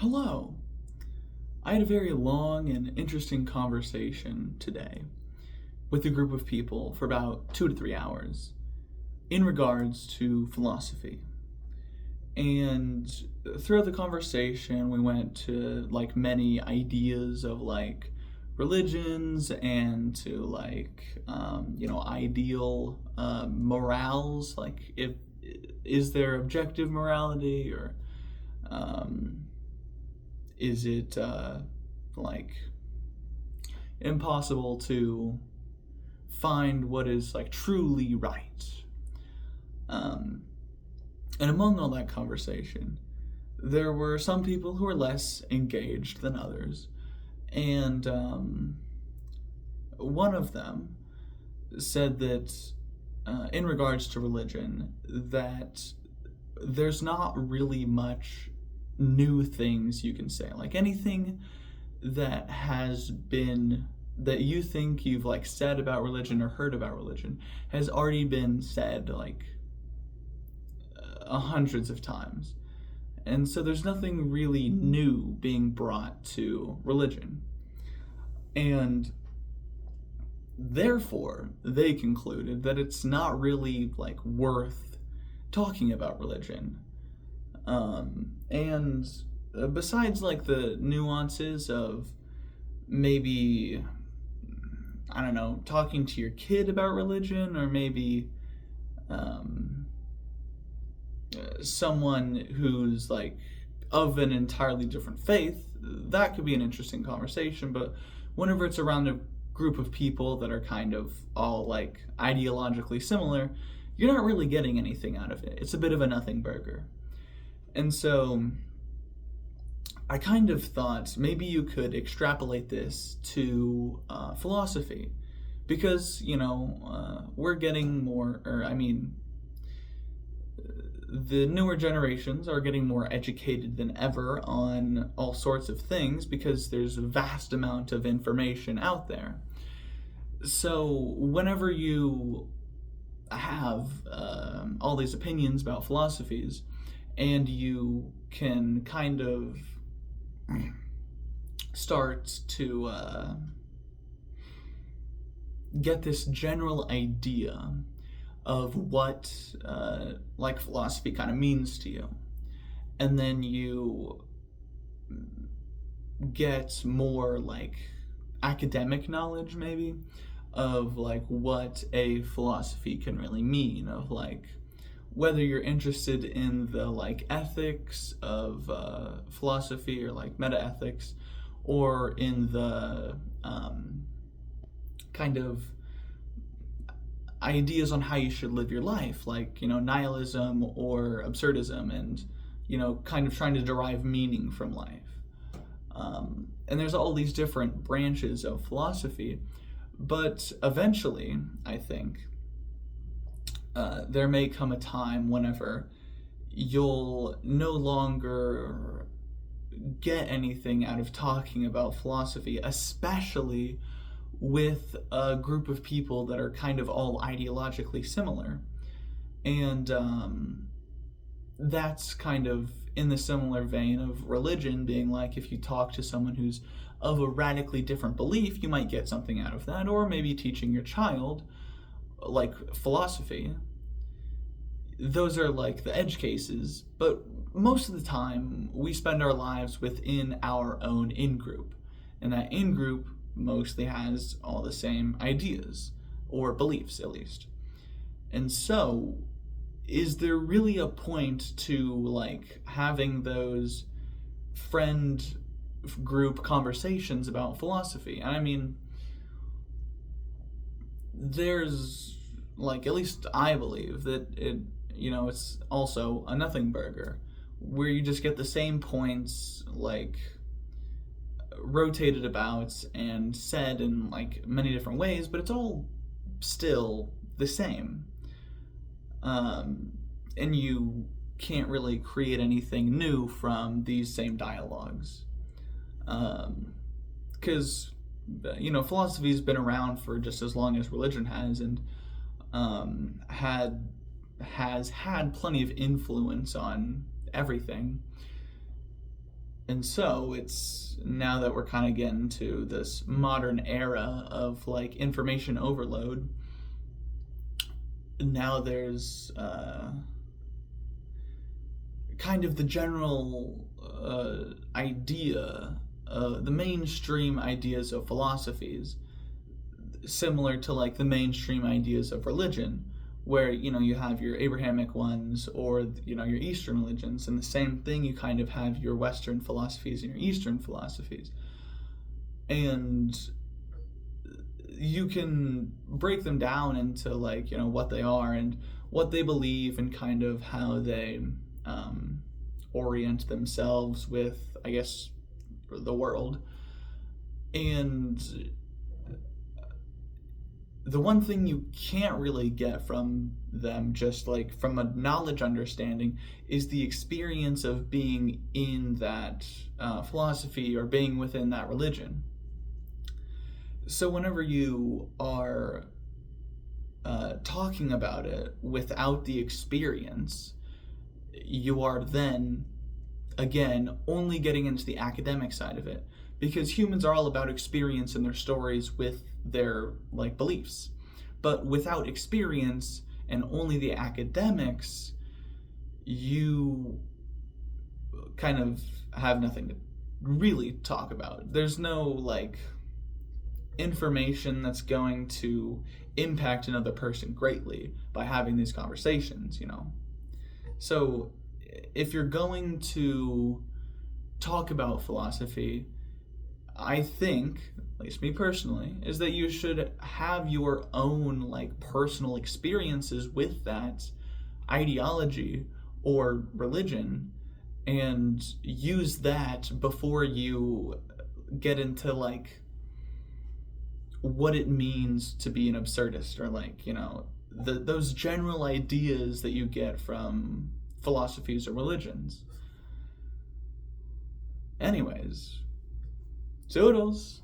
Hello. I had a very long and interesting conversation today with a group of people for about 2 to 3 hours in regards to philosophy. And throughout the conversation, we went to many ideas of religions and to ideal morals. Like, if is there objective morality, or um, is it like impossible to find what is truly right? Um, and among all that conversation, there were some people who were less engaged than others, and one of them said that in regards to religion, that there's not really much new things you can say. Like, anything that has been that you think you've said about religion or heard about religion has already been said hundreds of times. And so there's nothing really new being brought to religion. And therefore, they concluded that it's not really worth talking about religion. And besides the nuances of maybe, I don't know, talking to your kid about religion, or maybe someone who's of an entirely different faith, that could be an interesting conversation. But whenever it's around a group of people that are kind of all ideologically similar, you're not really getting anything out of it. It's a bit of a nothing burger. And so I kind of thought maybe you could extrapolate this to philosophy, because we're getting more, the newer generations are getting more educated than ever on all sorts of things, because there's a vast amount of information out there. So whenever you have all these opinions about philosophies, and you can kind of start to get this general idea of what philosophy kind of means to you, and then you get more academic knowledge maybe of what a philosophy can really mean, of whether you're interested in the ethics of philosophy, or meta-ethics, or in the kind of ideas on how you should live your life, nihilism or absurdism, and kind of trying to derive meaning from life. And there's all these different branches of philosophy, but eventually, I think, there may come a time whenever you'll no longer get anything out of talking about philosophy, especially with a group of people that are kind of all ideologically similar. And that's kind of in the similar vein of religion being if you talk to someone who's of a radically different belief, you might get something out of that. Or maybe teaching your child philosophy. Those are the edge cases, but most of the time we spend our lives within our own in-group, and that in-group mostly has all the same ideas, or beliefs at least. And so, is there really a point to having those friend group conversations about philosophy? And I mean, there's at least I believe that it's also a nothing burger, where you just get the same points rotated about and said in many different ways, but it's all still the same. And you can't really create anything new from these same dialogues. Because philosophy's been around for just as long as religion has, and has had plenty of influence on everything. And so it's now that we're kind of getting to this modern era of like information overload. Now there's kind of the general idea, the mainstream ideas of philosophies, similar to like the mainstream ideas of religion, where you have your Abrahamic ones or your Eastern religions, and the same thing, you kind of have your Western philosophies and your Eastern philosophies, and you can break them down into like what they are and what they believe and kind of how they orient themselves with, I guess, the world. And the one thing you can't really get from them, just like from a knowledge understanding, is the experience of being in that philosophy or being within that religion. So whenever you are talking about it without the experience, you are then, again, only getting into the academic side of it, because humans are all about experience in their stories with their like beliefs. But without experience and only the academics, you kind of have nothing to really talk about. There's no like information that's going to impact another person greatly by having these conversations. So if you're going to talk about philosophy, I think, at least me personally, is that you should have your own like personal experiences with that ideology or religion, and use that before you get into like what it means to be an absurdist, or like those general ideas that you get from philosophies or religions. Anyways, toodles.